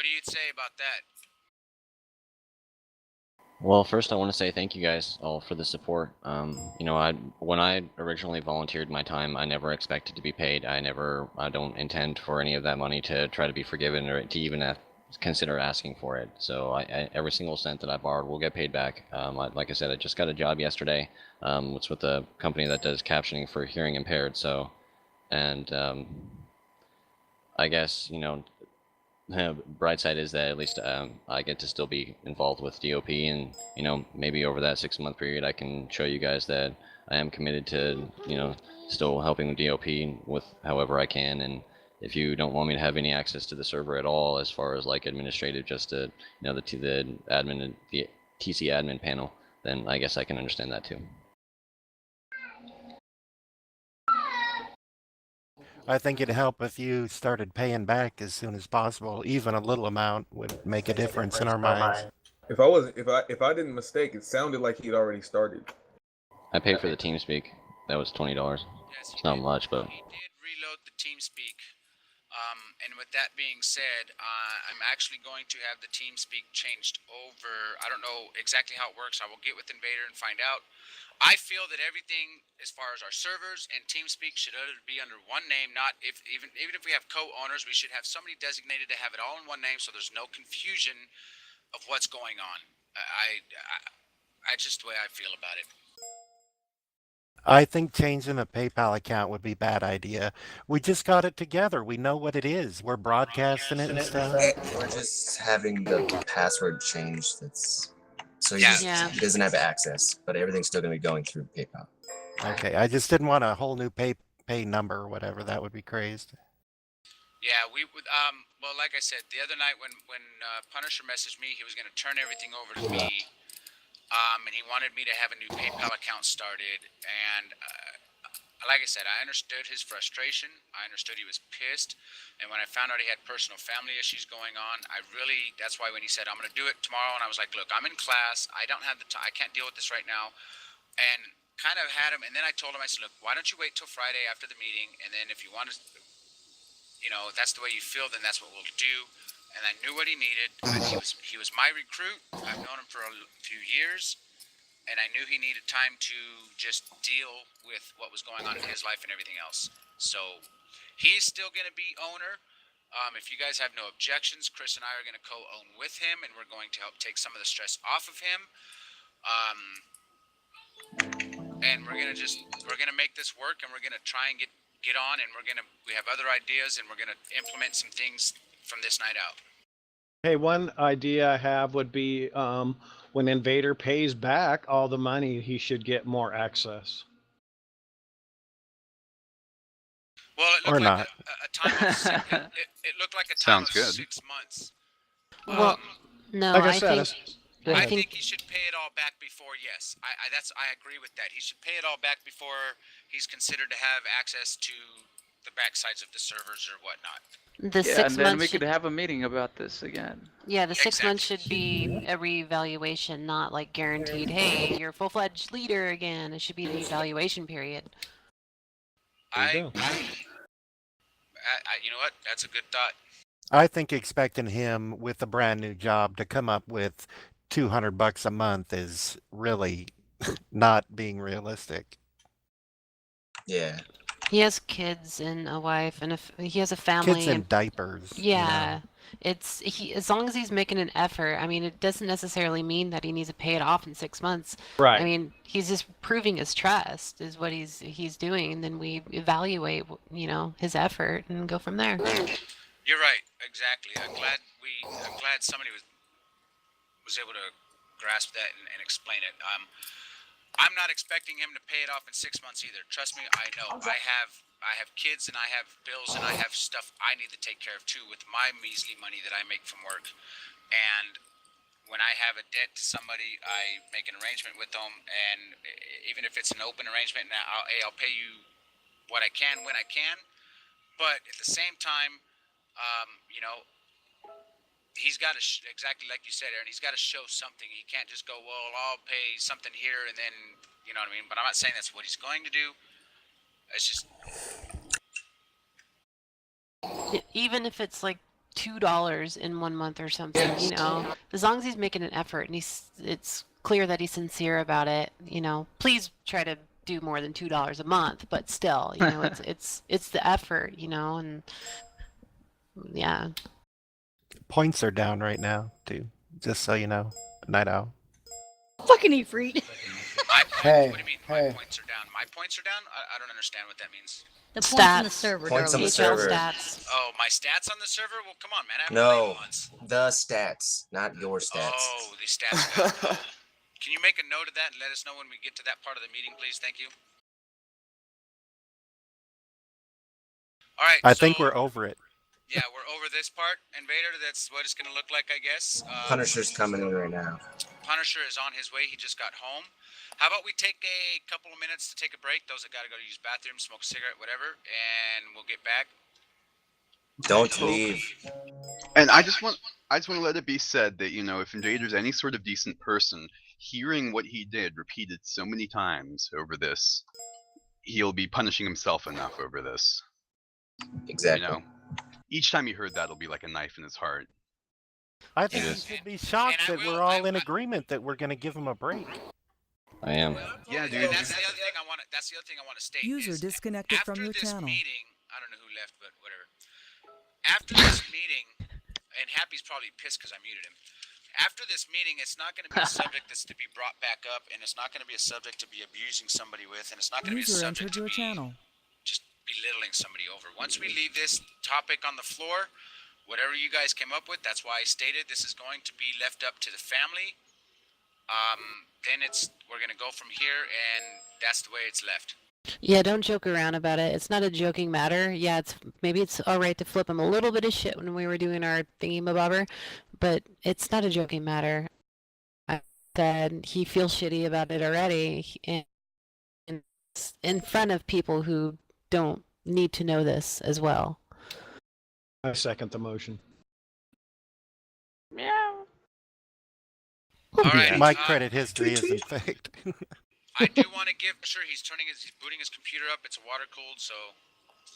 do you say about that? Well, first I want to say thank you guys all for the support. When I originally volunteered my time, I never expected to be paid. I don't intend for any of that money to try to be forgiven or to even consider asking for it. So every single cent that I borrowed will get paid back. Like I said, I just got a job yesterday. It's with a company that does captioning for hearing impaired. So, and I guess bright side is that at least I get to still be involved with DOP, and maybe over that 6-month period I can show you guys that I am committed to still helping DOP with however I can. And if you don't want me to have any access to the server at all, as far as like administrative, just to the admin, the TC admin panel, then I guess I can understand that too. I think it'd help if you started paying back as soon as possible. Even a little amount would make a difference in our minds. If I didn't mistake, it sounded like he'd already started. I paid for the TeamSpeak. That was $20. Yes, it's not much, but he did reload the TeamSpeak. And with that being said, I'm actually going to have the TeamSpeak changed over. I don't know exactly how it works. I will get with Invader and find out. I feel that everything, as far as our servers and TeamSpeak, should be under one name. Not even if we have co-owners, we should have somebody designated to have it all in one name, so there's no confusion of what's going on. I just the way I feel about it. I think changing a PayPal account would be a bad idea. We just got it together. We know what it is. We're broadcasting it and stuff. We're just having the password changed. So he doesn't have access, but everything's still going to be going through PayPal. Okay, I just didn't want a whole new pay number or whatever. That would be crazy. Yeah, we would. Well, like I said, the other night when Punisher messaged me, he was going to turn everything over to me. And he wanted me to have a new PayPal account started, and like I said, I understood his frustration. I understood he was pissed, and when I found out he had personal family issues going on, that's why when he said, I'm going to do it tomorrow, and I was like, look, I'm in class, I don't have the time, I can't deal with this right now, and kind of had him, and then I told him, I said, look, why don't you wait till Friday after the meeting, and then if you want to, if that's the way you feel, then that's what we'll do. And I knew what he needed. He was my recruit. I've known him for a few years, and I knew he needed time to just deal with what was going on in his life and everything else. So he's still going to be owner. If you guys have no objections, Chris and I are going to co-own with him, and we're going to help take some of the stress off of him. And we're going to make this work, and we're going to try and get on, and we have other ideas, and we're going to implement some things from this night out. Hey, one idea I have would be when Invader pays back all the money, he should get more access. Well, it looked like a time of it looked like a time of 6 months. Well, no, like I said, I think he should pay it all back before. Yes, I agree with that. He should pay it all back before he's considered to have access to the backsides of the servers or whatnot. The 6 months. And then we could have a meeting about this again. Yeah, the 6 months should be a reevaluation, not like guaranteed. Hey, you're a full-fledged leader again. It should be the evaluation period. You know what? That's a good thought. I think expecting him with a brand new job to come up with $200 a month is really not being realistic. Yeah. He has kids and a wife, and if he has a family, kids in diapers. Yeah, as long as he's making an effort. I mean, it doesn't necessarily mean that he needs to pay it off in 6 months. Right. I mean, he's just proving his trust is what he's doing, and then we evaluate, his effort and go from there. You're right. Exactly. I'm glad somebody was able to grasp that and explain it. I'm not expecting him to pay it off in 6 months either. Trust me, I know. I have kids and I have bills and I have stuff I need to take care of too with my measly money that I make from work. And when I have a debt to somebody, I make an arrangement with them, and even if it's an open arrangement, I'll pay you what I can when I can. But at the same time, he's got to, exactly like you said, Aaron, he's got to show something. He can't just go, well, I'll pay something here and then, you know what I mean? But I'm not saying that's what he's going to do. It's just... Even if it's like $2 in 1 month or something, you know, as long as he's making an effort and it's clear that he's sincere about it, you know, please try to do more than $2 a month, but still, you know, it's the effort, you know, and yeah. Points are down right now, too. Just so you know. Night Owl. Fucking Ifrit. My points, Hey, what do you mean? hey. My points are down. My points are down? I don't understand what that means. The points on the Stats. server, Points on the darling. HL server. stats. Oh, my stats on the server? Well, come on, man. I haven't played No, in months. the stats, not your stats. Oh, the stats. Got Can you make a note of that and let us know when we get to that part of the meeting, please? Thank you. All right. I think we're over it. Yeah, we're over this part, Invader. That's what it's going to look like, I guess. Punisher's coming in right now. Punisher is on his way. He just got home. How about we take a couple of minutes to take a break? Those that got to go to use bathroom, smoke a cigarette, whatever, and we'll get back. Don't leave. And I just want to let it be said that, you know, if Invader's any sort of decent person, hearing what he did repeated so many times over this, he'll be punishing himself enough over this. Exactly. You know, each time he heard that, it'll be like a knife in his heart. I think Yes. you should be shocked And I that will- we're all in agreement that we're going to give him a break. I am. Yeah, And dude. that's the other thing I want. That's the other thing I want to state. User is disconnected after from your this channel. meeting, I don't know who left, but whatever. After this meeting, and Happy's probably pissed because I muted him. After this meeting, it's not going to be a subject that's to be brought back up, and it's not going to be a subject to be abusing somebody with, and it's not going to be a User subject entered to your be channel. just belittling somebody over. Once we leave this topic on the floor, whatever you guys came up with, that's why I stated this is going to be left up to the family. Then we're gonna go from here, and that's the way it's left. Yeah, don't joke around about it. It's not a joking matter. Yeah, maybe it's all right to flip him a little bit of shit when we were doing our thingy-mabobber, but it's not a joking matter. I said he feels shitty about it already, and in front of people who don't need to know this as well. I second the motion. Meow. All right. My credit history isn't faked. I do want to give. Sure, he's booting his computer up. It's water cooled, so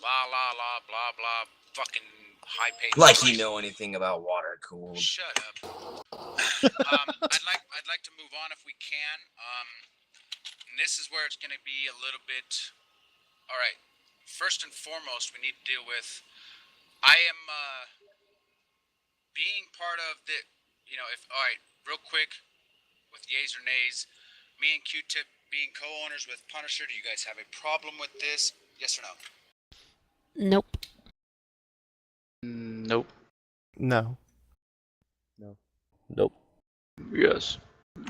la la la blah blah fucking high paid. Like you know anything about water cooled. Shut up. I'd like to move on if we can. And this is where it's going to be a little bit. All right. First and foremost, we need to deal with. I am being part of the. You know, if all right, real quick, with yays or nays, me and Q-Tip being co-owners with Punisher. Do you guys have a problem with this? Yes or no? Nope. Nope. No. Nope. Yes.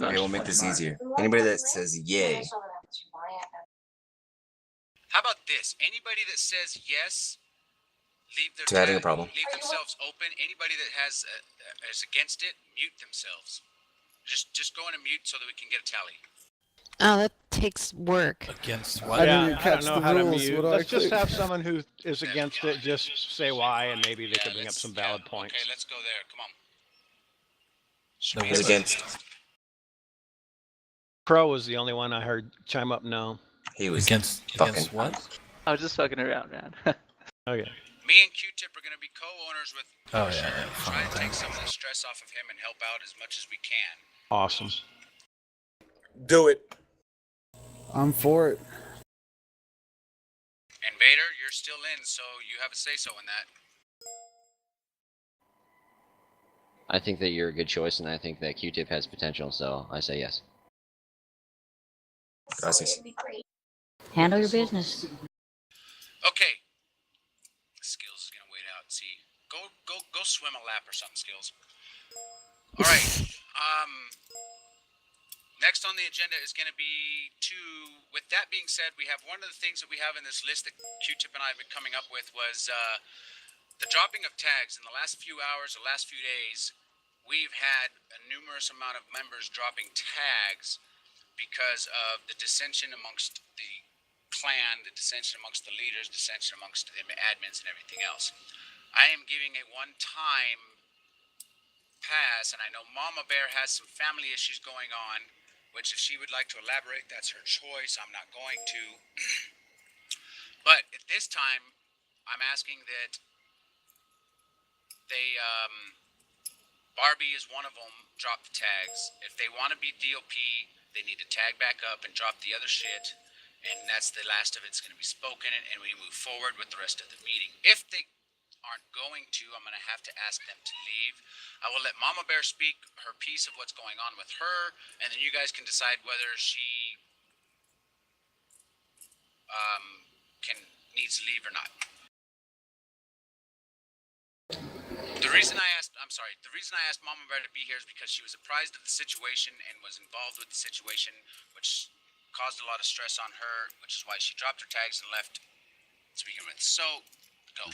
Okay, we'll make this easier. Anybody that says yay. How about this? Anybody that says yes, leave their To adding a problem. leave themselves open. Anybody that is against it, mute themselves. Just go in and mute so that we can get a tally. Oh, that takes work. Against I what? don't catch know the how to rules. mute. What do I Let's just click? have someone who is against it just say why, and maybe they could bring up let's- some valid yeah, points. Okay, let's go there. Come on. No, Who's against? Crow was the only one I heard chime up no. He was Against fucking. what? I was just fucking around, man. Okay. Me and Q-Tip are going to be co-owners with Oh, Punisher. yeah, Try fine, and take thanks. some of the stress off of him and help out as much as we can. Awesome. Do it. I'm for it. And Vader, you're still in, so you have a say-so in that. I think that you're a good choice, and I think that Q-Tip has potential, so I say yes. Gracias. Handle your business. Okay. Skills is gonna wait out and see. Go swim a lap or something, Skills. All right. Next on the agenda is gonna be with that being said, we have one of the things that we have in this list that Q-Tip and I have been coming up with was the dropping of tags. In the last few hours, the last few days, we've had a numerous amount of members dropping tags because of the dissension amongst the clan, the dissension amongst the leaders, dissension amongst the admins and everything else. I am giving a one-time pass, and I know Mama Bear has some family issues going on, which if she would like to elaborate, that's her choice. I'm not going to. But at this time, I'm asking that they Barbie is one of them. Drop the tags. If they want to be DOP, they need to tag back up and drop the other shit. And that's the last of it's going to be spoken, and we move forward with the rest of the meeting. If they aren't going to, I'm going to have to ask them to leave. I will let Mama Bear speak her piece of what's going on with her, and then you guys can decide whether she can needs to leave or not. The reason I asked Mama Bear to be here is because she was apprised of the situation and was involved with the situation, which caused a lot of stress on her, which is why she dropped her tags and left to begin with. So, go.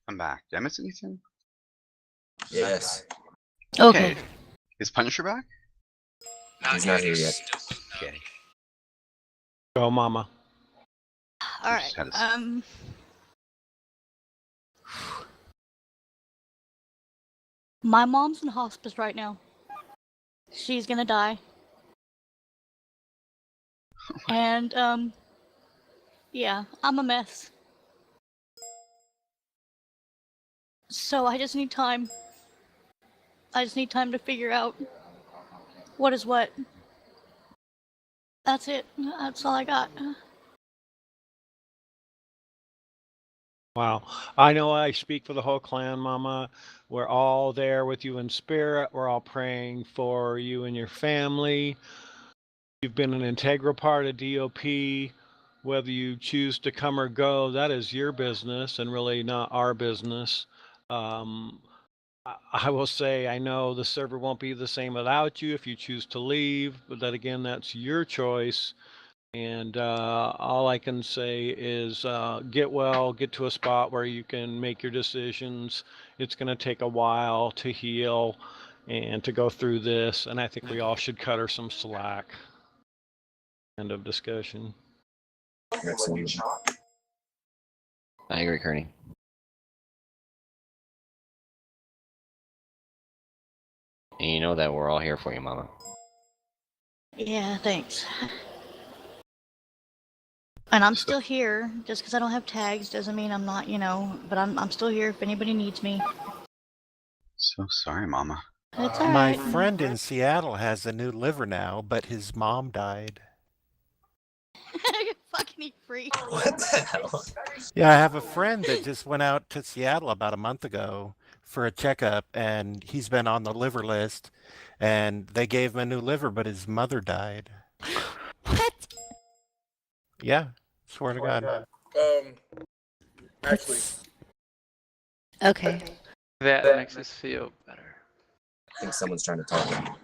I'm back. Did I miss anything? Yes. Okay. Is Punisher back? He's not here yet. Still booting up. Okay. Go, Mama. All Just right. had a My mom's in hospice right now. She's gonna die. And yeah, I'm a mess. So I just need time. I just need time to figure out what is what. That's it. That's all I got. Wow. I know I speak for the whole clan, Mama. We're all there with you in spirit. We're all praying for you and your family. You've been an integral part of DOP. Whether you choose to come or go, that is your business and really not our business. I will say, I know the server won't be the same without you if you choose to leave, but that again, that's your choice. And all I can say is get well, get to a spot where you can make your decisions. It's going to take a while to heal and to go through this. And I think we all should cut her some slack. End of discussion. Absolutely. I agree, Kearney. And you know that we're all here for you, Mama. Yeah, thanks. And I'm still here. Just because I don't have tags doesn't mean I'm not, but I'm still here if anybody needs me. So sorry, Mama. It's all My right. friend in Seattle has a new liver now, but his mom died. Fucking eat free. What the hell? Yeah, I have a friend that just went out to Seattle about a month ago for a checkup, and he's been on the liver list, and they gave him a new liver, but his mother died. What? Yeah, swear to God. Actually, Okay. That makes us feel better. I think someone's trying to talk.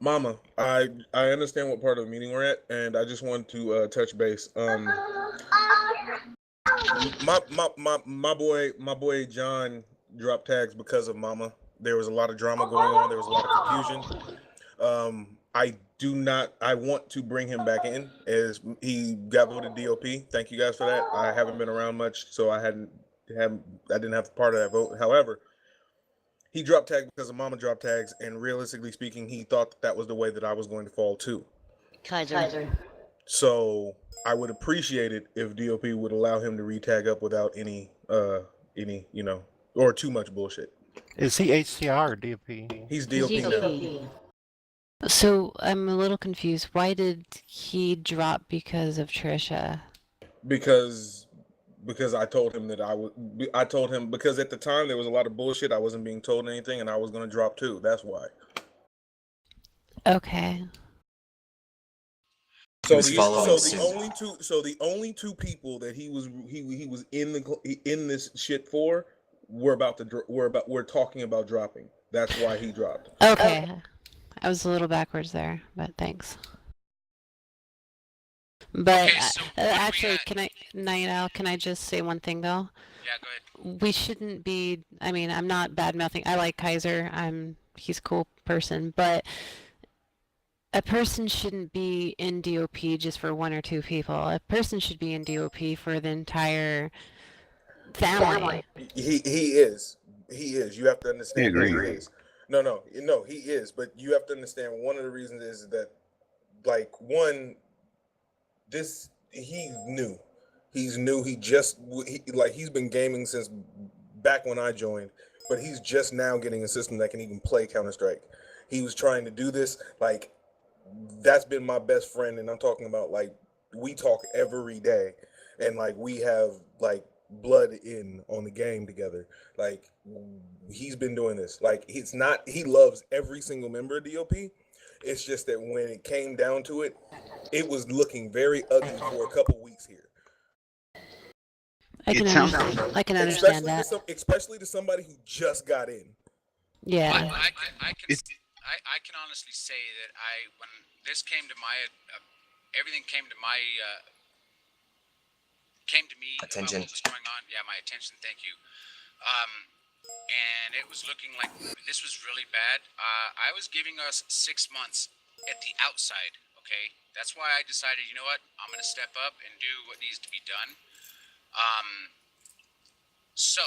Mama, I understand what part of the meeting we're at, and I just want to touch base. My boy John dropped tags because of Mama. There was a lot of drama going on. There was a lot of confusion. I want to bring him back in as he got voted DOP. Thank you guys for that. I haven't been around much, so I didn't have part of that vote. However, he dropped tags because of Mama dropped tags, and realistically speaking, he thought that was the way that I was going to fall too. Kaiser. So I would appreciate it if DOP would allow him to retag up without any or too much bullshit. Is he HCR or DP? He's DOP now. So I'm a little confused. Why did he drop because of Trisha? Because I told him that I told him because at the time there was a lot of bullshit. I wasn't being told anything, and I was going to drop too. That's why. Okay. So the only two people that he was in this shit for we're talking about dropping. That's why he dropped. Okay. I was a little backwards there, but thanks. But Okay, so what do we actually, got? Night Owl, can I just say one thing though? Yeah, go ahead. We shouldn't be, I mean, I'm not bad mouthing. I like Kaiser. He's a cool person, but a person shouldn't be in DOP just for one or two people. A person should be in DOP for the entire family. He is. You have to understand. I agree. He is. No, he is. But you have to understand. One of the reasons is that, like, he's new. He's new. He's been gaming since back when I joined, but he's just now getting a system that can even play Counter-Strike. He was trying to do this. Like, that's been my best friend, and I'm talking about, like, we talk every day, and like we have like blood in on the game together. Like, he's been doing this. Like, he loves every single member of DOP. It's just that when it came down to it, it was looking very ugly for a couple weeks here. I can sounds- understand. I can understand that. Especially to somebody who just got in. Yeah. I can honestly say that when this came to my everything came to me Attention. about what was going on. Yeah, my attention. Thank you. And it was looking like this was really bad. I was giving us 6 months at the outside. Okay, that's why I decided, you know what, I'm gonna step up and do what needs to be done. So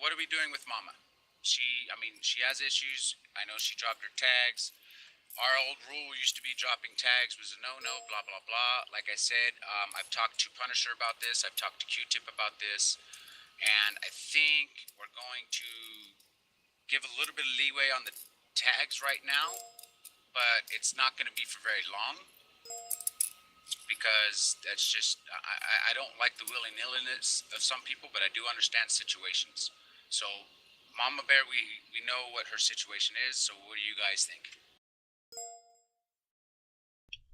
what are we doing with Mama? She has issues. I know she dropped her tags. Our old rule used to be dropping tags was a no-no, blah, blah, blah. Like I said, I've talked to Punisher about this. I've talked to Q-Tip about this. And I think we're going to give a little bit of leeway on the tags right now, but it's not going to be for very long. Because that's just, I don't like the willy-nilliness of some people, but I do understand situations. So, Mama Bear, we know what her situation is, so what do you guys think?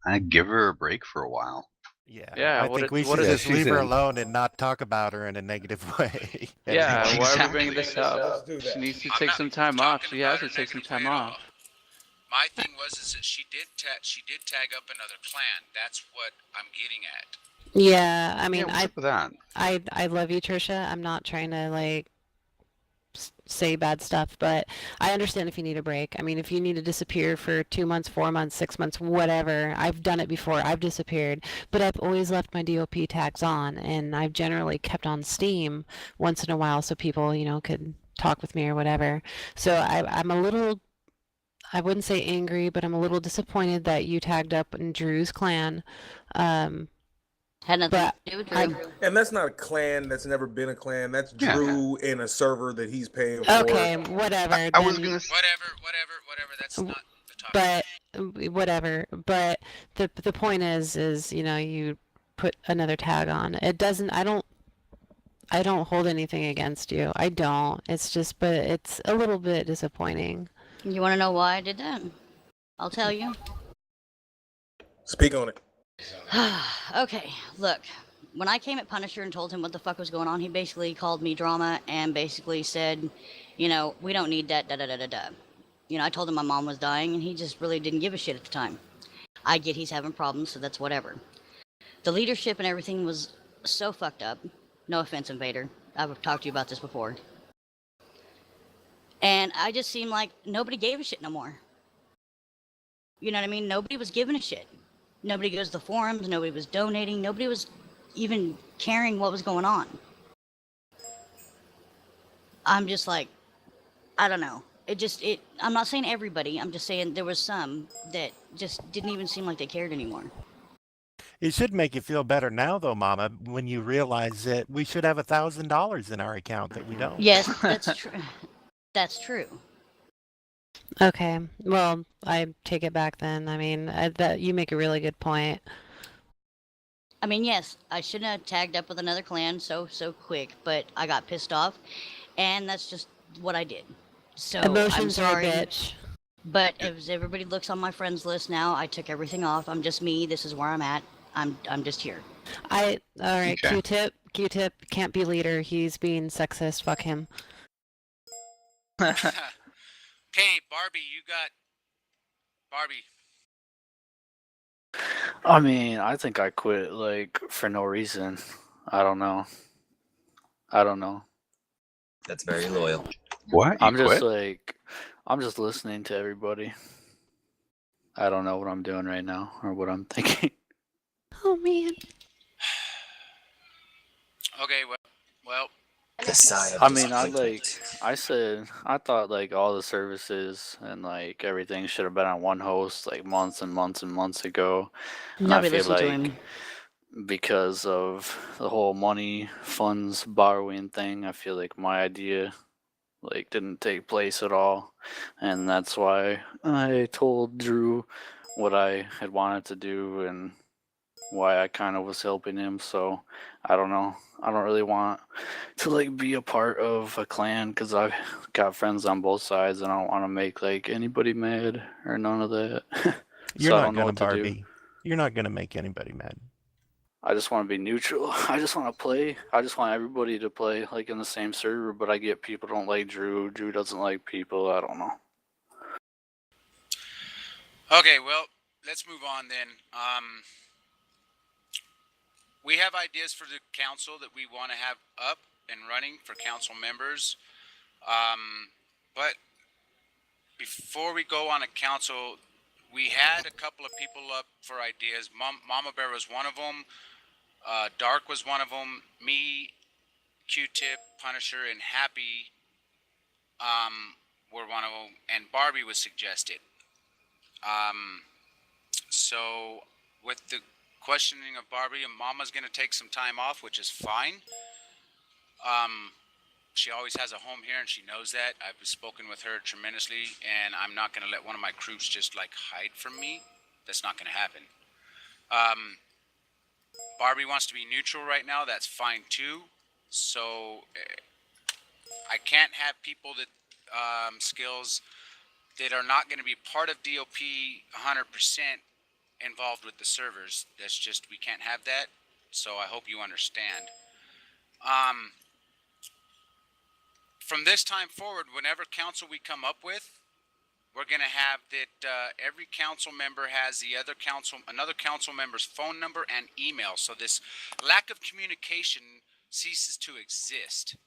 I'd give her a break for a while. Yeah, I think we should just leave her alone and not talk about her in a negative way. Yeah, why are we Exactly. bringing this up? She needs to take some time off. She has to take some time off. My thing is that she did tag up another clan. That's what I'm getting at. Yeah, I mean, what's up with that? I love you, Trisha. I'm not trying to like say bad stuff, but I understand if you need a break. I mean, if you need to disappear for 2 months, 4 months, 6 months, whatever. I've done it before. I've disappeared, but I've always left my DOP tags on, and I've generally kept on Steam once in a while so people, could talk with me or whatever. So I'm a little, I wouldn't say angry, but I'm a little disappointed that you tagged up in Drew's clan. Had nothing But to do with Drew. And that's not a clan. That's never been a clan. That's Yeah. Drew in a server that he's paying for. okay, whatever. I was then- gonna. Whatever. That's not the topic. But whatever. But the point is you put another tag on. It doesn't. I don't hold anything against you. I don't. It's just, but it's a little bit disappointing. You want to know why I did that? I'll tell you. Speak on it. Okay, look. When I came at Punisher and told him what the fuck was going on, he basically called me drama and basically said, we don't need that, da-da-da-da-da. I told him my mom was dying, and he just really didn't give a shit at the time. I get he's having problems, so that's whatever. The leadership and everything was so fucked up. No offense, Invader. I've talked to you about this before. And I just seemed like nobody gave a shit no more. You know what I mean? Nobody was giving a shit. Nobody goes to the forums, nobody was donating, nobody was even caring what was going on. I'm just like, I don't know. I'm not saying everybody, I'm just saying there was some that just didn't even seem like they cared anymore. It should make you feel better now, though, Mama, when you realize that we should have $1,000 in our account that we don't. Yes, that's true. That's true. Okay. Well, I take it back then. I mean, that you make a really good point. I mean, yes, I shouldn't have tagged up with another clan so quick, but I got pissed off, and that's just what I did. So Emotions I'm are a sorry. bitch. But as everybody looks on my friends list now, I took everything off. I'm just me. This is where I'm at. I'm just here. All right, Okay. Q-Tip can't be leader. He's being sexist. Fuck him. Okay, Barbie, you got Barbie. I mean, I think I quit like for no reason. I don't know. That's very loyal. What? You I'm just quit? like, I'm just listening to everybody. I don't know what I'm doing right now or what I'm thinking. Oh man. Okay, well, The sigh of I mean, disappointment. I thought like all the services and like everything should have been on one host like months and months and months ago. And Nobody I feel listened to like him. because of the whole money funds borrowing thing, I feel like my idea didn't take place at all, and that's why I told Drew what I had wanted to do and why I kind of was helping him. So I don't know. I don't really want to be a part of a clan because I've got friends on both sides, and I don't want to make anybody mad or none of that. You're So I not don't know gonna, what to do. Barbie. You're not gonna make anybody mad. I just want to be neutral. I just want to play. I just want everybody to play in the same server, but I get people don't like Drew. Drew doesn't like people. I don't know. Okay, well, let's move on then. We have ideas for the council that we want to have up and running for council members. But before we go on a council, we had a couple of people up for ideas. Mama Bear was one of them. Dark was one of them. Me, Q-Tip, Punisher, and Happy were one of them. And Barbie was suggested. So with the questioning of Barbie, and Mama's going to take some time off, which is fine. She always has a home here, and she knows that. I've spoken with her tremendously, and I'm not going to let one of my crews just hide from me. That's not going to happen. Barbie wants to be neutral right now. That's fine too. So I can't have people that skills that are not going to be part of DOP 100% involved with the servers. That's just, we can't have that. So I hope you understand. From this time forward, whenever council we come up with, we're going to have that every council member has another council member's phone number and email. So this lack of communication ceases to exist.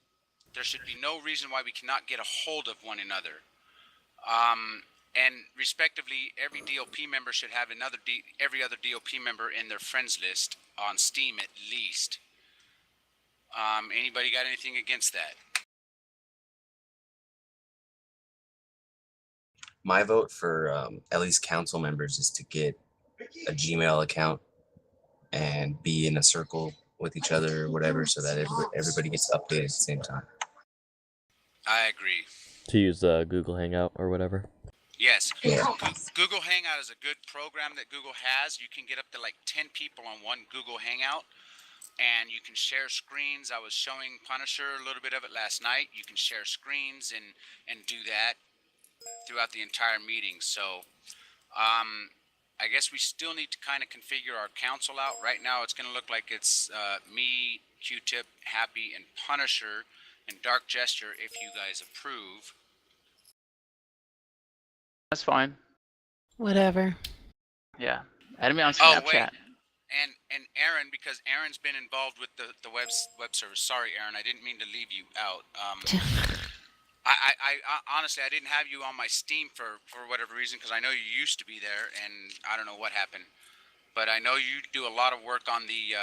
There should be no reason why we cannot get a hold of one another. And respectively, every DOP member should have every other DOP member in their friends list on Steam at least. Anybody got anything against that? My vote for at least council members is to get a Gmail account and be in a circle with each other or whatever, so that everybody gets updated at the same time. I agree. To use Google Hangout or whatever. Yes. Yeah. Google Hangout is a good program that Google has. You can get up to 10 people on one Google Hangout, and you can share screens. I was showing Punisher a little bit of it last night. You can share screens and do that throughout the entire meeting. So I guess we still need to kind of configure our council out. Right now it's going to look like it's me, Q-Tip, Happy, and Punisher, and Dark Gesture if you guys approve. That's fine. Whatever. Yeah. Add me on Oh, Snapchat. wait. And Aaron, because Aaron's been involved with the web service. Sorry, Aaron, I didn't mean to leave you out. I honestly, I didn't have you on my Steam for whatever reason, because I know you used to be there, and I don't know what happened. But I know you do a lot of work on the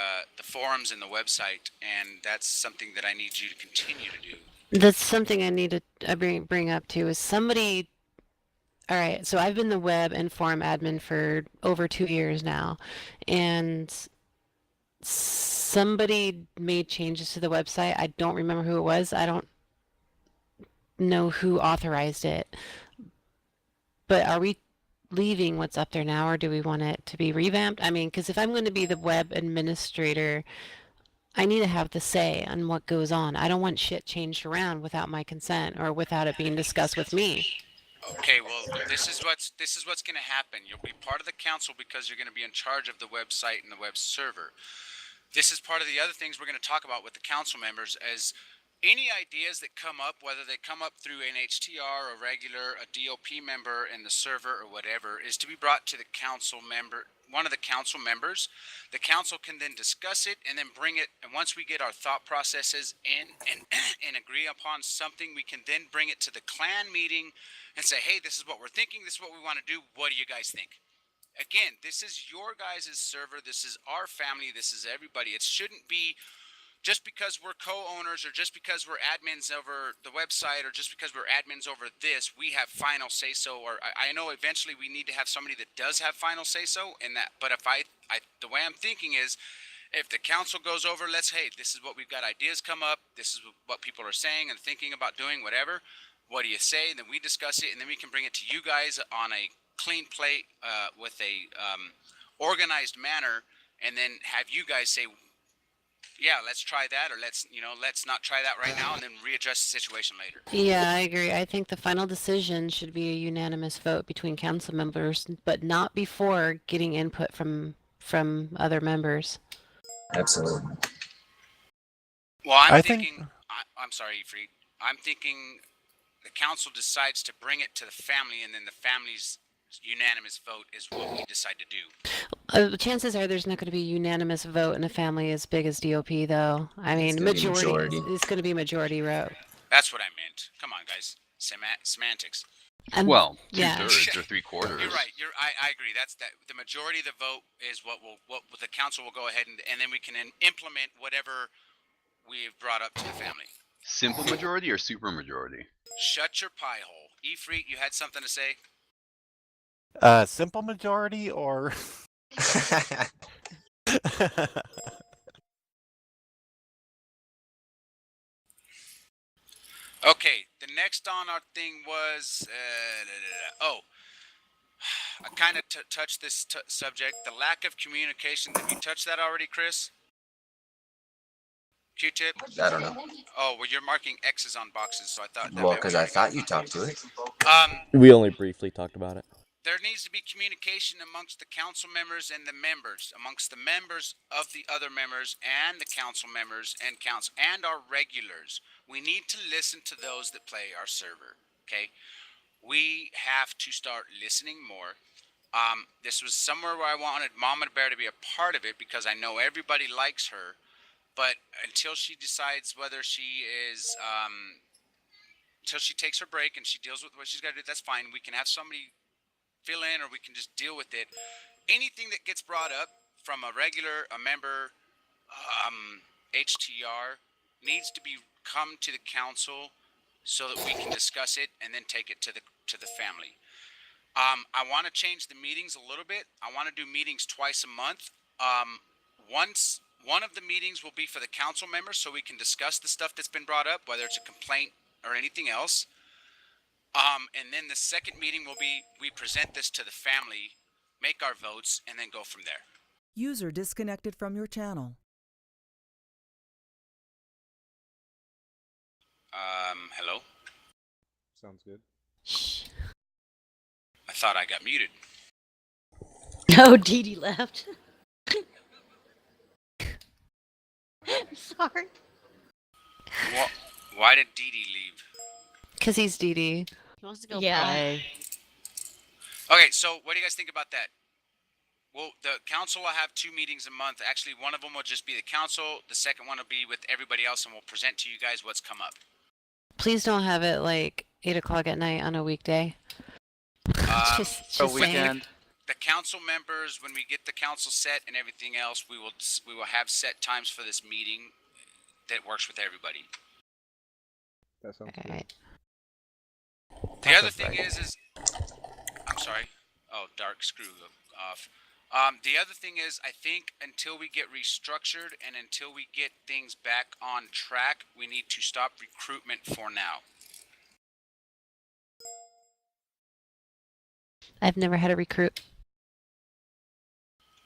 forums and the website, and that's something that I need you to continue to do. That's something I need to bring up too. Is somebody? All right, so I've been the web and forum admin for over 2 years now, and somebody made changes to the website. I don't remember who it was. I don't know who authorized it. But are we leaving what's up there now, or do we want it to be revamped? I mean, because if I'm going to be the web administrator, I need to have the say on what goes on. I don't want shit changed around without my consent or without it being discussed with me. Okay, well, this is what's going to happen. You'll be part of the council because you're going to be in charge of the website and the web server. This is part of the other things we're going to talk about with the council members, as any ideas that come up, whether they come up through an HTR, a regular, a DOP member in the server or whatever, is to be brought to the council member, one of the council members. The council can then discuss it and then bring it, and once we get our thought processes in and agree upon something, we can then bring it to the clan meeting and say, hey, this is what we're thinking, this is what we want to do, what do you guys think? Again, this is your guys' server, this is our family, this is everybody. It shouldn't be just because we're co-owners, or just because we're admins over the website, or just because we're admins over this, we have final say-so. Or I know eventually we need to have somebody that does have final say-so in that. But if the way I'm thinking is, If the council goes over, hey, this is what we've got ideas come up. This is what people are saying and thinking about doing, whatever. What do you say? And then we discuss it, and then we can bring it to you guys on a clean plate with a organized manner, and then have you guys say, yeah, let's try that, or let's not try that right now, and then readjust the situation later. Yeah, I agree. I think the final decision should be a unanimous vote between council members, but not before getting input from other members. Absolutely. Well, I'm I thinking. think I'm sorry, Efreet. I'm thinking the council decides to bring it to the family, and then the family's unanimous vote is what we decide to do. Chances are there's not going to be a unanimous vote in a family as big as DOP, though. I mean, gonna be majority. majority. It's going to be majority vote. That's what I meant. Come on, guys. Semantics. Well, yeah. 2/3 or 3/4. You're right. I agree. That's that. The majority of the vote is what the council will go ahead and then we can implement whatever we've brought up to the family. Simple majority or super majority? Shut your pie hole. Efreet, you had something to say? simple majority or Okay, the next on our thing was I kind of touched this subject, the lack of communication. Have you touched that already, Chris? Q-tip? I don't know. Oh, well, you're marking X's on boxes, so I thought. Well, because I thought you talked to it. We only briefly talked about it. There needs to be communication amongst the council members and the members, amongst the members of the other members and the council members and our regulars. We need to listen to those that play our server. Okay, we have to start listening more. This was somewhere where I wanted Mama Bear to be a part of it because I know everybody likes her, but until she decides whether she is, until she takes her break and she deals with what she's got to do, that's fine. We can have somebody fill in, or we can just deal with it. Anything that gets brought up from a member, HTR, needs to come to the council so that we can discuss it and then take it to the family. I want to change the meetings a little bit. I want to do meetings twice a month. One of the meetings will be for the council members so we can discuss the stuff that's been brought up, whether it's a complaint or anything else. And then the second meeting will be, we present this to the family, make our votes, and then go from there. User disconnected from your channel. Hello? Sounds good. I thought I got muted. No, Dee Dee left. Sorry. Why did Dee Dee leave? Because he's Dee Dee. He wants to go play. Okay, so what do you guys think about that? Well, the council will have 2 meetings a month. Actually, one of them will just be the council. The second one will be with everybody else, and we'll present to you guys what's come up. Please don't have it like 8 o'clock at night on a weekday. Just A saying. weekend. The council members, when we get the council set and everything else, we will have set times for this meeting that works with everybody. That sounds All good. right. The other thing is I'm sorry. Oh, dark screw off. The other thing is, I think until we get restructured and until we get things back on track, we need to stop recruitment for now. I've never had a recruit.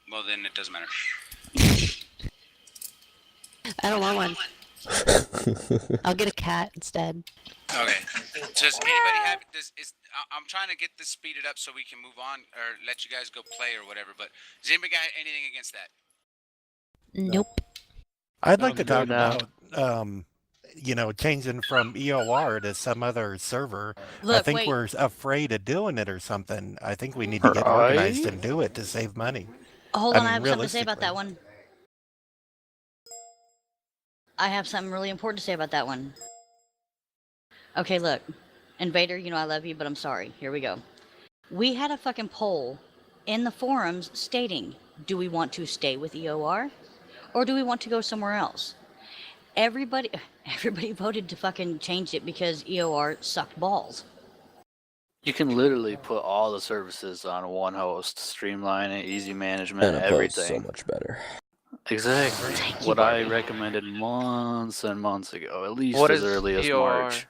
Well, then it doesn't matter. I don't want one. I'll get a cat instead. Okay. Does anybody have? I'm trying to get this speeded up so we can move on, or let you guys go play or whatever. But does anybody got anything against that? Nope. I'd like to Sounds talk good. about, changing from EOR to some other server. I Look, think wait. we're afraid of doing it or something. I think we need to get organized and do it to save money. Hold I on, I mean, have something to say about that realistically. one. I have something really important to say about that one. Okay, look. Invader, I love you, but I'm sorry. Here we go. We had a fucking poll in the forums stating, do we want to stay with EOR? Or do we want to go somewhere else? Everybody voted to fucking change it because EOR sucked balls. You can literally put all the services on one host, streamline it, easy management, And it goes everything. so much better. Exactly. Thank you, What I Barbie. recommended months and months ago, at least What as is early as EOR? March.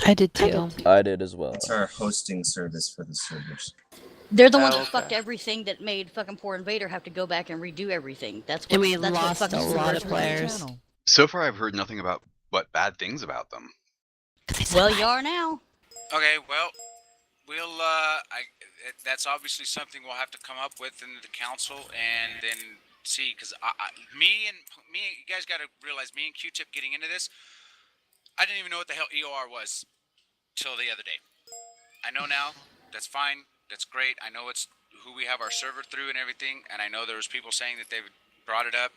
I did too. I did as well. It's our hosting service for the servers. They're the ones Oh, that fucked okay. everything that made fucking poor Invader have to go back and redo everything. That's what. And we that's what lost fucked a us User in the lot first of entered your place. players. channel. So far, I've heard nothing about but bad things about them. Well, you are now. Okay, well, we'll that's obviously something we'll have to come up with in the council and then see. Because me, you guys got to realize, me and Q-Tip getting into this, I didn't even know what the hell EOR was till the other day. I know now. That's fine. That's great. I know it's who we have our server through and everything, and I know there was people saying that they've brought it up.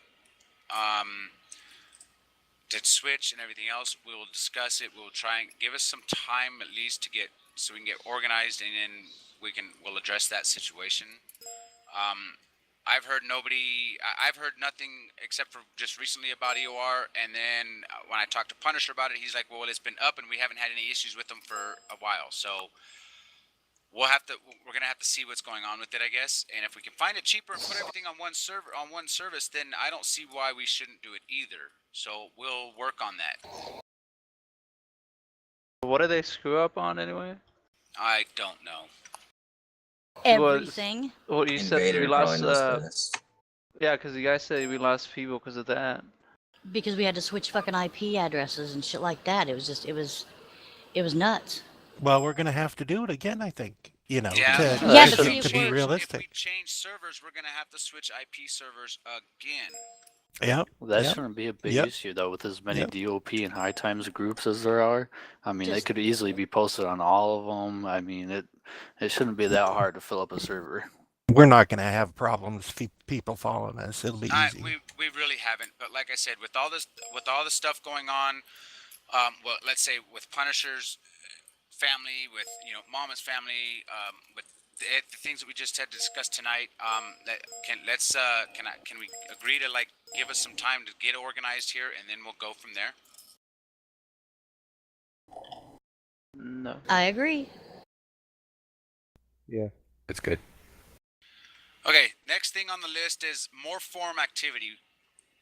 To switch and everything else, we will discuss it. We'll try and give us some time at least to get so we can get organized, and then we'll address that situation. I've heard I've heard nothing except for just recently about EOR, and then when I talked to Punisher about it, he's like, "Well, it's been up, and we haven't had any issues with them for a while." So we're gonna have to see what's going on with it, I guess. And if we can find it cheaper and put everything on one server, on one service, then I don't see why we shouldn't do it either. So we'll work on that. What did they screw up on anyway? I don't know. Everything. Well, you said Invader we probably lost. knows best. Yeah, because you guys said we lost people because of that. Because we had to switch fucking IP addresses and shit like that. It was just, it was nuts. Well, we're going to have to do it again, I think. You know, Yeah. to, Yeah, to, but be- see, to be we're- realistic. If we change servers, we're gonna have to switch IP servers again. Yep. That yep. shouldn't be a big Yep. issue though, with as many Yep. DOP and high times groups as there are. I mean, they Just- could easily be posted on all of them. I mean, it shouldn't be that hard to fill up a server. We're not going to have problems. People following us. It'll be easy. We really haven't. But like I said, with all the stuff going on, well, let's say with Punisher's family, with Mama's family, with the things that we just had to discuss tonight, can we agree to like give us some time to get organized here, and then we'll go from there. No. I agree. Yeah, it's good. Okay, next thing on the list is more forum activity.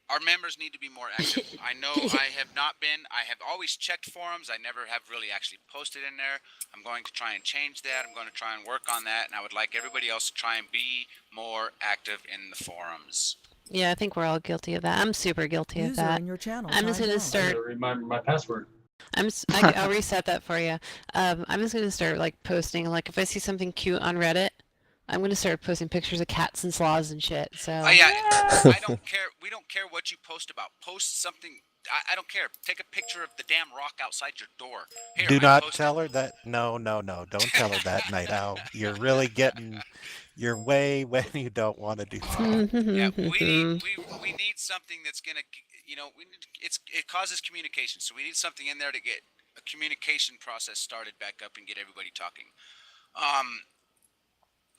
Our members need to be more active. I know I have not been. I have always checked forums. I never have really actually posted in there. I'm going to try and change that. I'm going to try and work on that, and I would like everybody else to try and be more active in the forums. Yeah, I think we're all guilty of that. I'm super guilty of User that. in your channel. I'm just timed gonna out. start. Remember my password. I'll reset that for you. I'm just gonna start like posting. Like if I see something cute on Reddit, I'm gonna start posting pictures of cats and sloths and shit. So. Yeah, I don't care. We don't care what you post about. Post something. I don't care. Take a picture of the damn rock outside your door. Here, Do I not posted- tell her that. No. Don't tell her that, Night Owl. You're really getting your way when you don't want to do that. Yeah, we need something that's gonna, it causes communication, so we need something in there to get a communication process started back up and get everybody talking.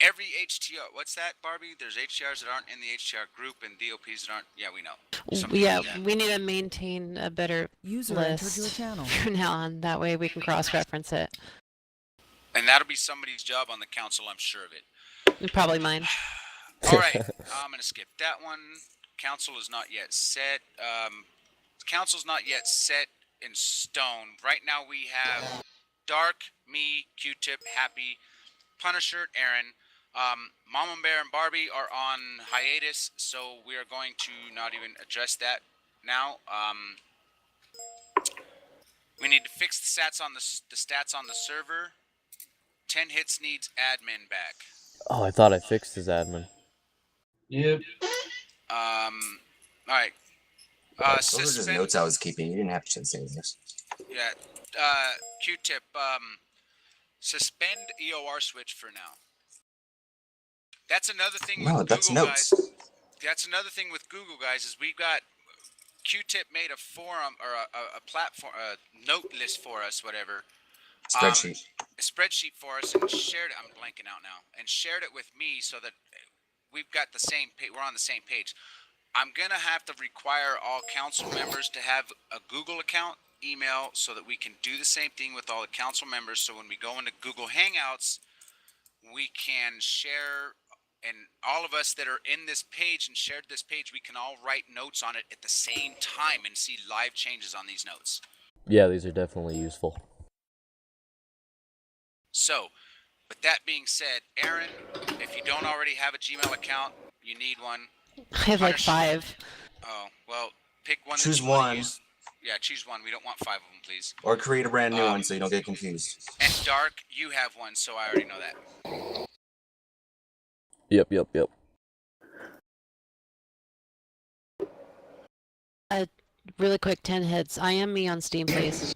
Every HTR, what's that, Barbie? There's HTRs that aren't in the HTR group and DOPs that aren't. Yeah, we know. Something Yeah, like that. we need to maintain a better User entered your list channel. from now on. That way we can cross-reference it. And that'll be somebody's job on the council, I'm sure of it. Probably mine. All right, I'm gonna skip that one. Council is not yet set. Council's not yet set in stone. Right now we have Dark, me, Q-Tip, Happy, Punisher, Aaron. Mama Bear and Barbie are on hiatus, so we are going to not even address that now. We need to fix the stats on the stats on the server. 10 hits needs admin back. Oh, I thought I fixed his admin. Yep. All right. Those were just notes I was keeping. You didn't have to say this. Yeah. Q-Tip. Suspend EOR switch for now. That's another thing with that's Google, notes. guys. That's another thing with Google, guys, is we've got Q-Tip made a forum or a platform, a note list for us, whatever. Spreadsheet. A spreadsheet for us, and shared it. I'm blanking out now. And shared it with me so that we've got the same page. We're on the same page. I'm gonna have to require all council members to have a Google account, email, so that we can do the same thing with all the council members. So when we go into Google Hangouts, we can share and all of us that are in this page and shared this page, we can all write notes on it at the same time and see live changes on these notes. Yeah, these are definitely useful. So, with that being said, Aaron, if you don't already have a Gmail account, you need one. I have like 5. Oh, well, pick one Choose that you want one. to use. Yeah, choose one. We don't want 5 of them, please. Or create a brand new one so you don't get confused. And Dark, you have one, so I already know that. Yep. Really quick, 10 hits. I am me on Steam, please.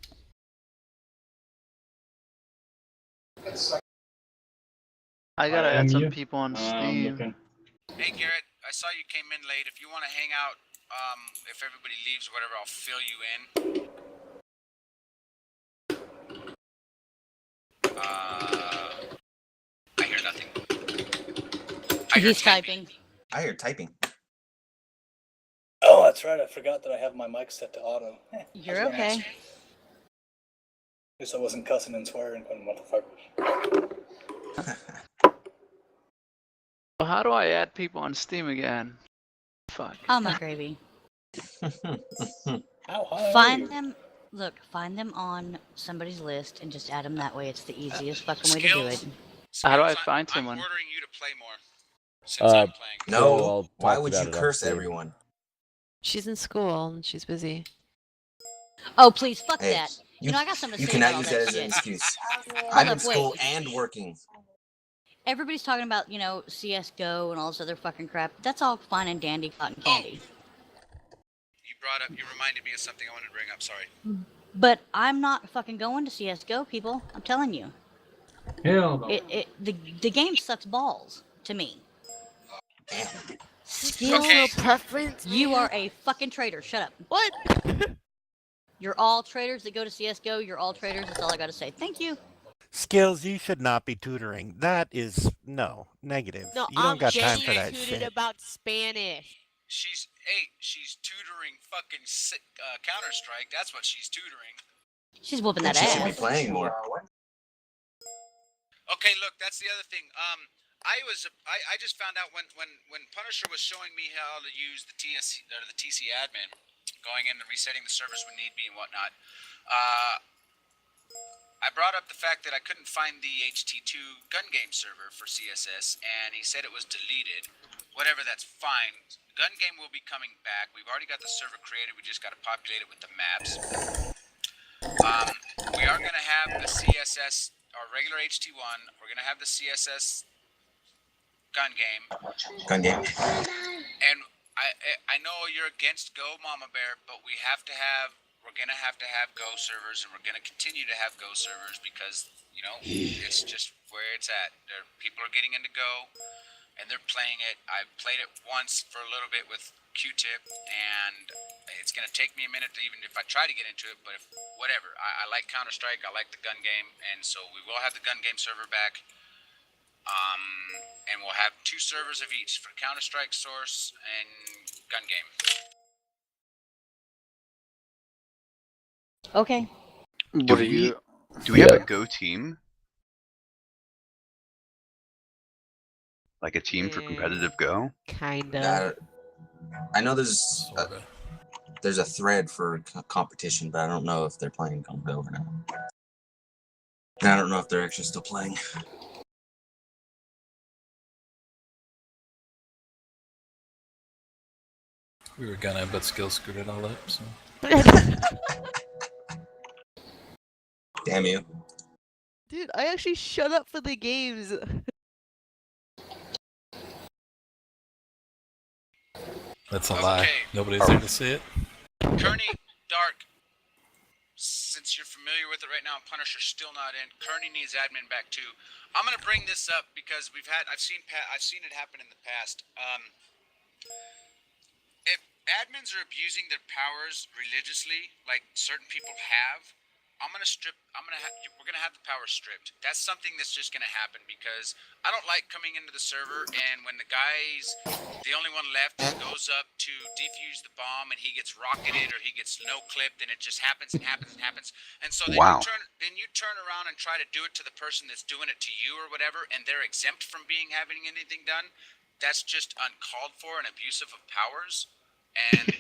I gotta I add am some you. people on I'm Steam. looking. Hey, Garrett, I saw you came in late. If you want to hang out, if everybody leaves or whatever, I'll fill you in. I hear nothing. He's typing. I hear typing. Oh, that's right. I forgot that I have my mic set to auto. You're okay. At least I wasn't cussing and swearing when motherfuckers. Well, how do I add people on Steam again? Fuck. Oh my gravy. How high Find are you? them. Look, find them on somebody's list and just add them that way. It's the easiest fucking way to do it. How do I Skills, find I'm someone? ordering you to play more. Since I'm playing. No, I'll why talk would you about it on curse Steam. everyone? She's in school and she's busy. Oh, please, fuck Hey, that. You know, I got something to You say cannot about use all that that as an shit. excuse. Hold I'm in up, school wait. and working. Everybody's talking about, you know, CSGO and all this other fucking crap. That's all fine and dandy, cotton candy. You reminded me of something I wanted to bring up. Sorry. But I'm not fucking going to CSGO, people. I'm telling you. Hell no. The game sucks balls to me. Skills Okay. preference. You are a fucking traitor. Shut up. What? You're all traitors that go to CSGO. You're all traitors. That's all I gotta say. Thank you. Skills, you should not be tutoring. That is negative. No, You don't I'm got time getting for that tutored shit. about Spanish. She's tutoring fucking Counter Strike. That's what she's tutoring. She's whooping Then that she ass. should be playing more. Okay, look, that's the other thing. I just found out when Punisher was showing me how to use the TC admin, going in and resetting the servers when need be and whatnot. I brought up the fact that I couldn't find the HT2 gun game server for CSS, and he said it was deleted. Whatever, that's fine. Gun game will be coming back. We've already got the server created. We just got to populate it with the maps. We are going to have a CSS, our regular HT1. We're going to have the CSS gun game. Gun game. And I know you're against Go, Mama Bear, but we're going to have Go servers, and we're going to continue to have Go servers because, you know, it's just where it's at. People are getting into Go, and they're playing it. I played it once for a little bit with Q-Tip, and it's going to take me a minute to even if I try to get into it, but whatever. I like Counter-Strike. I like the gun game, and so we will have the gun game server back. And we'll have 2 servers of each for Counter-Strike Source and gun game. Okay. Do we have a Go team? Like a team for competitive Go? Kinda. I know there's a thread for competition, but I don't know if they're playing Go or not. And I don't know if they're actually still playing. We were gonna, but Skill screwed it all up, so. Damn you. Dude, I actually shut up for the games. That's a lie. Nobody's there to see it. Kearney, Dark, since you're familiar with it right now, Punisher's still not in. Kearney needs admin back too. I'm gonna bring this up because I've seen it happen in the past. If admins are abusing their powers religiously, like certain people have, we're gonna have the power stripped. That's something that's just gonna happen because I don't like coming into the server and when the guy's the only one left goes up to defuse the bomb and he gets rocketed or he gets no clipped and it just happens and happens and happens. And so then you turn around and try to do it to the person that's doing it to you or whatever, and they're exempt from having anything done. that's just uncalled for and abusive of powers, and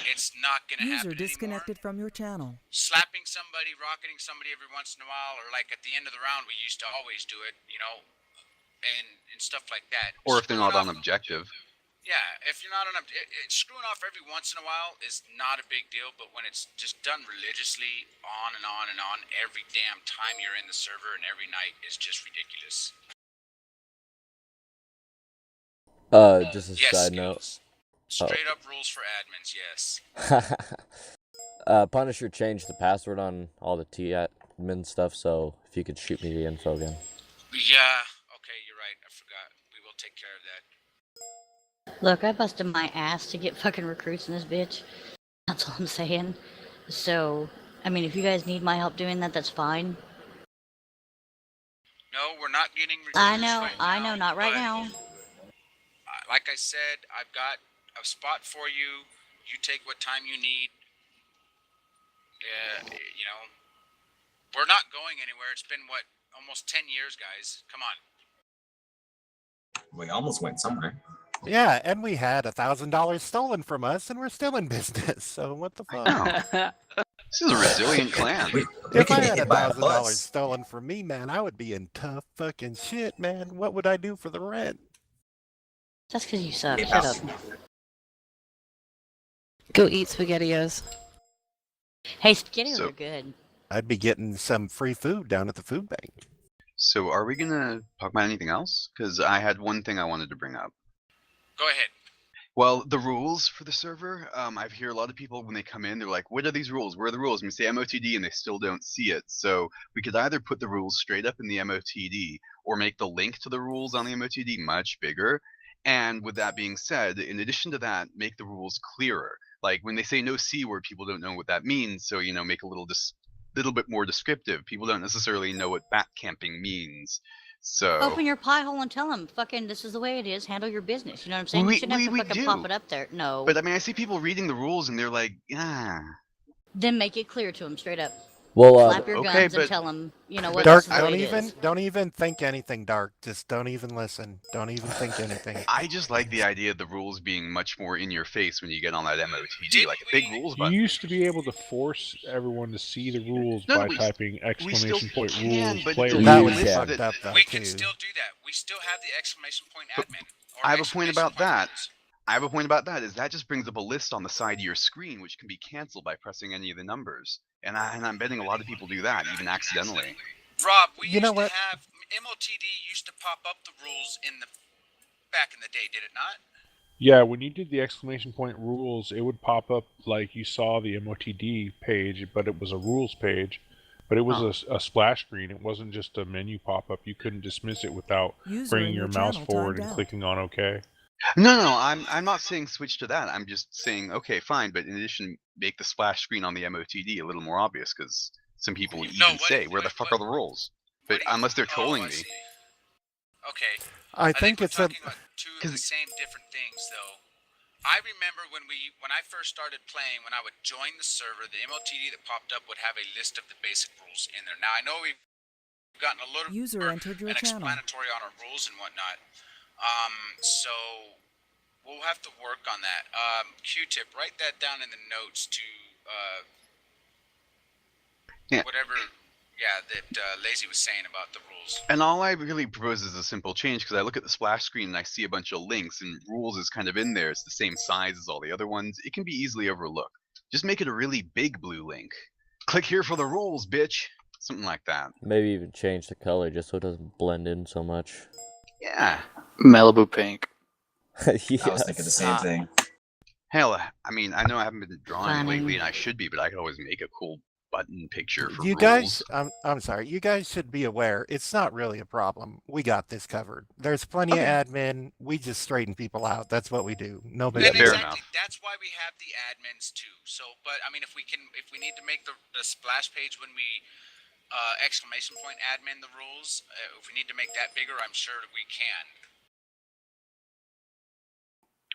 it's not gonna User happen anymore. disconnected from your channel. Slapping somebody, rocketing somebody every once in a while, or like at the end of the round, we used to always do it, you know, and stuff like that. Or if they're Screwing not on off- objective. Yeah, if you're not on screwing off every once in a while is not a big deal, but when it's just done religiously, on and on and on, every damn time you're in the server and every night is just ridiculous. Just a Yes, side note. Straight up rules for admins, yes. Punisher changed the password on all the T-admin stuff, so if you could shoot me the info again. Yeah, okay, you're right, I forgot. We will take care of that. Look, I busted my ass to get fucking recruits in this bitch. That's all I'm saying. So, I mean, if you guys need my help doing that, that's fine. No, we're not getting recruits I know, right I now, know, not right but, now. like I said, I've got a spot for you. You take what time you need. You know, we're not going anywhere. It's been, what, almost 10 years, guys. Come on. We almost went somewhere. Yeah, and we had $1,000 stolen from us, and we're still in business. So what the fuck? This is a resilient clan. If I had $1,000 stolen from me, man, I would be in tough fucking shit, man. What would I do for the rent? That's because you suck. Shut up. Go eat SpaghettiOs. Hey, SpaghettiOs are good. I'd be getting some free food down at the food bank. So are we gonna talk about anything else? Because I had one thing I wanted to bring up. Go ahead. Well, the rules for the server, I hear a lot of people when they come in, they're like, what are these rules? Where are the rules? And we say MOTD and they still don't see it. So we could either put the rules straight up in the MOTD or make the link to the rules on the MOTD much bigger. And with that being said, in addition to that, make the rules clearer. Like when they say no C word, people don't know what that means. So, you know, make a little bit more descriptive. People don't necessarily know what bat camping means. So Open your pie hole and tell them, fucking, this is the way it is. Handle your business. You know what I'm saying? You shouldn't have to fucking pop it up there. No. But I mean, I see people reading the rules and they're like, yeah. Then make it clear to them straight up. Well, slap your guns and tell them, you know what? Dark, This is the way it is. don't even think anything, Dark. Just don't even listen. Don't even think anything. I just like the idea of the rules being much more in your face when you get on that MOTD, like a big rules button. You used to be able to force everyone to see the rules No, by we- typing exclamation point can, rules but player the That rules. was fucked up, though, We can too. still do that. We still have the exclamation point admin. I have a point about that. Is that just brings up a list on the side of your screen, which can be canceled by pressing any of the numbers. And I'm betting a lot of people do that, even accidentally. Rob, we You know used what? to have MOTD used to pop up the rules in the back in the day, did it not? Yeah, when you did the exclamation point rules, it would pop up like you saw the MOTD page, but it was a rules page. But it was a splash screen. It wasn't just a menu pop-up. You couldn't dismiss it without User bringing in your your mouse channel forward timed and out. clicking on OK. No, I'm not saying switch to that. I'm just saying, okay, fine, but in addition, make the splash screen on the MOTD a little more obvious, because some people would even say, where the fuck are the rules? But unless they're trolling me. Okay. I think we're it's a. talking about two of the same different things, though. I remember when I first started playing, when I would join the server, the MOTD that popped up would have a list of the basic rules in there. Now I know we've gotten a little User more entered your and channel. explanatory on our rules and whatnot. So we'll have to work on that. Q-tip, write that down in the notes to whatever. Yeah, that Lazy was saying about the rules. And all I really propose is a simple change, because I look at the splash screen and I see a bunch of links, and rules is kind of in there. It's the same size as all the other ones. It can be easily overlooked. Just make it a really big blue link. Click here for the rules, bitch. Something like that. Maybe even change the color just so it doesn't blend in so much. Yeah. Malibu pink. Yeah, I was thinking the same thing. Hell, I mean, I know I haven't been drawing Funny. lately, and I should be, but I could always make a cool button picture for You rules. guys, I'm sorry. You guys should be aware. It's not really a problem. We got this covered. There's plenty of admin. We just straighten people out. That's what we do. Nobody. And fair exactly, enough. that's why we have the admins too. So, but I mean, if we need to make the splash page when we exclamation point admin the rules, if we need to make that bigger, I'm sure that we can.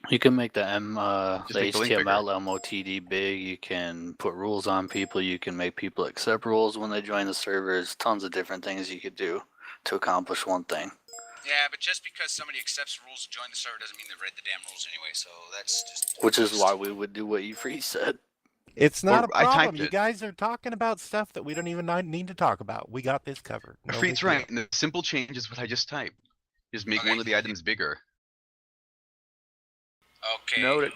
You can make the Just the make the link bigger. HTML MOTD big. You can put rules on people. You can make people accept rules when they join the servers. Tons of different things you could do to accomplish one thing. Yeah, but just because somebody accepts rules to join the server doesn't mean they read the damn rules anyway. So that's just. Which is why we would do what Efree said. It's not a I problem. typed You it. guys are talking about stuff that we don't even need to talk about. We got this covered. No big Freed's deal. right. The simple change is what I just typed. Just make one of the items bigger. Okay. Noted.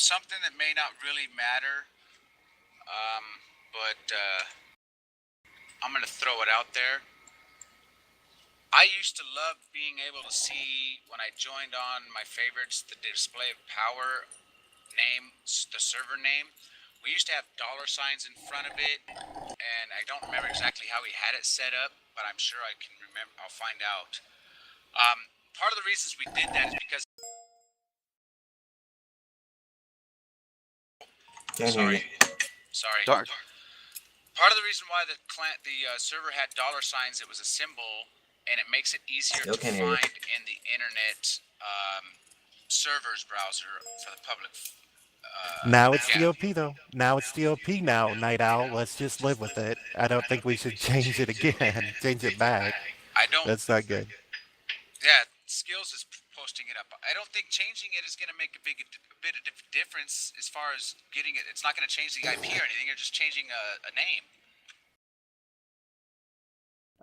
Something that may not really matter, but I'm gonna throw it out there. I used to love being able to see when I joined on my favorites the display of power name, the server name. We used to have $signs in front of it, and I don't remember exactly how we had it set up, but I'm sure I can remember. I'll find out. Part of the reasons we did that is because. Can't hear you. Sorry. Dark. Part of the reason why the server had $signs, it was a symbol, and it makes it easier Still to can't hear you. find in the internet servers browser for the public. Now it's yeah. DOP though. Now it's DOP now, Night Owl. Let's just live with it. I don't think we should change it again. Change it back. I don't. That's not good. Yeah, Skills is posting it up. I don't think changing it is going to make a bit of difference as far as getting it. It's not going to change the IP or anything. You're just changing a name.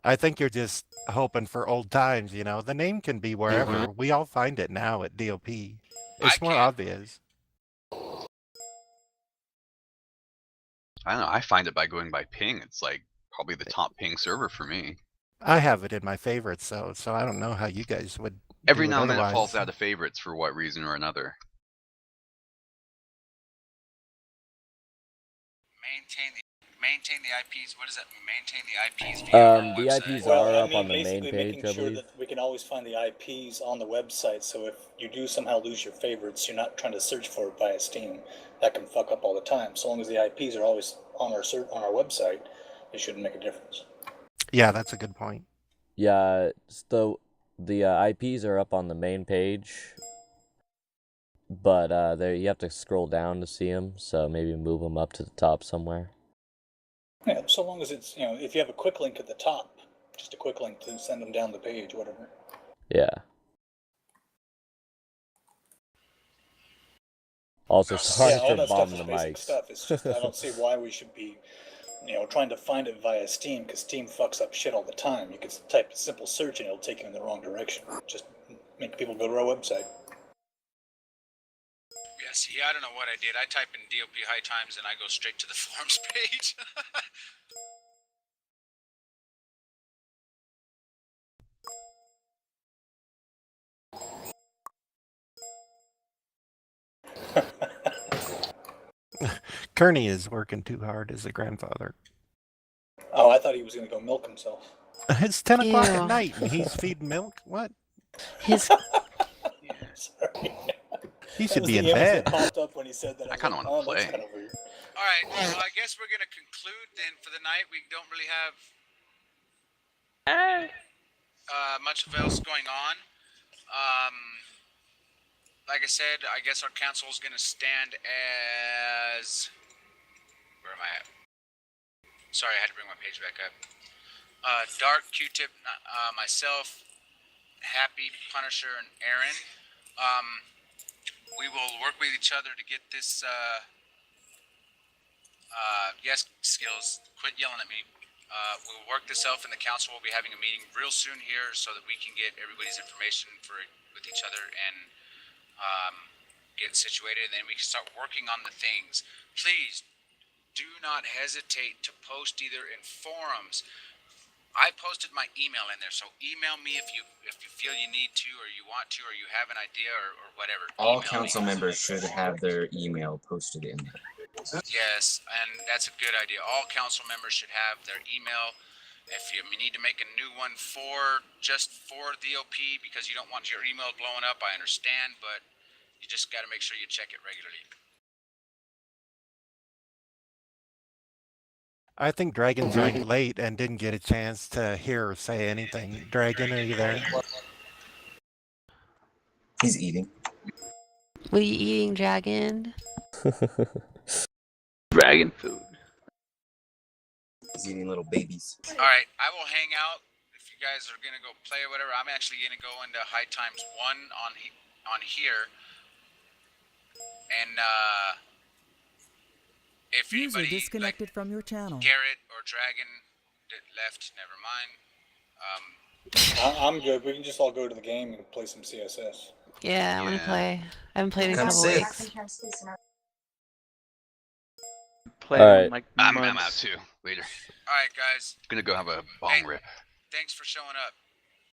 I think you're just hoping for old times, you know. The name can be wherever. We all find it now at DOP. It's more obvious. I don't know. I find it by going by ping. It's like probably the top ping server for me. I have it in my favorites, so I don't know how you guys would. Every do now and then it otherwise. falls out of favorites for what reason or another. Maintain the IPs. What does that mean? Maintain the IPs. The IPs are up on the main page, making I sure believe. that we can always find the IPs on the website. So if you do somehow lose your favorites, you're not trying to search for it via Steam. That can fuck up all the time. So long as the IPs are always on our website, it shouldn't make a difference. Yeah, that's a good point. Yeah, the IPs are up on the main page, but there you have to scroll down to see them. So maybe move them up to the top somewhere. Yeah, so long as it's, if you have a quick link at the top, just a quick link to send them down the page, whatever. Yeah. Also, sorry all for that stuff bombing is the basic mics. stuff. It's just, I don't see why we should be, trying to find it via Steam, because Steam fucks up shit all the time. You can type a simple search and it'll take you in the wrong direction. Just make people go to our website. Yeah, see, I don't know what I did. I type in DOP High Times and I go straight to the forums page. Kearney is working too hard as a grandfather. Oh, I thought he was going to go milk himself. It's 10 o'clock Ew. at night and he's feeding milk? What? His Sorry. He That should was be the in image bed. that popped up when he said that. I kind of want to play. That's kind of weird. All right, well, I guess we're going to conclude then for the night. We don't really have much of else going on. Like I said, I guess our council is going to stand as... Where am I at? Sorry, I had to bring my page back up. Dark, Q-Tip, myself, Happy, Punisher, and Aaron. We will work with each other to get this... yes, Skills, quit yelling at me. We'll work this out, and the council will be having a meeting real soon here so that we can get everybody's information with each other and get situated, and then we can start working on the things. Please do not hesitate to post either in forums. I posted my email in there, so email me if you feel you need to, or you want to, or you have an idea, or whatever. All Email council me. members should have their email posted in there. Yes, and that's a good idea. All council members should have their email. If you need to make a new one just for DOP because you don't want your email blowing up, I understand, but you just got to make sure you check it regularly. I think Dragon joined late and didn't get a chance to hear or say anything. Dragon, are you there? He's eating. what are you eating, Dragon? Dragon food. He's eating little babies. All right, I will hang out if you guys are gonna go play or whatever. I'm actually gonna go into High Times 1 on here, and if User anybody disconnected from your channel. Garrett or Dragon that left, never mind. I'm good. We can just all go to the game and play some CSS. Yeah, I want to play. I haven't played in a Come couple sit. weeks. Play All right. in like I'm out months. too. Later. All right, guys. Gonna go have a bong Hey, rip. Thanks for showing up.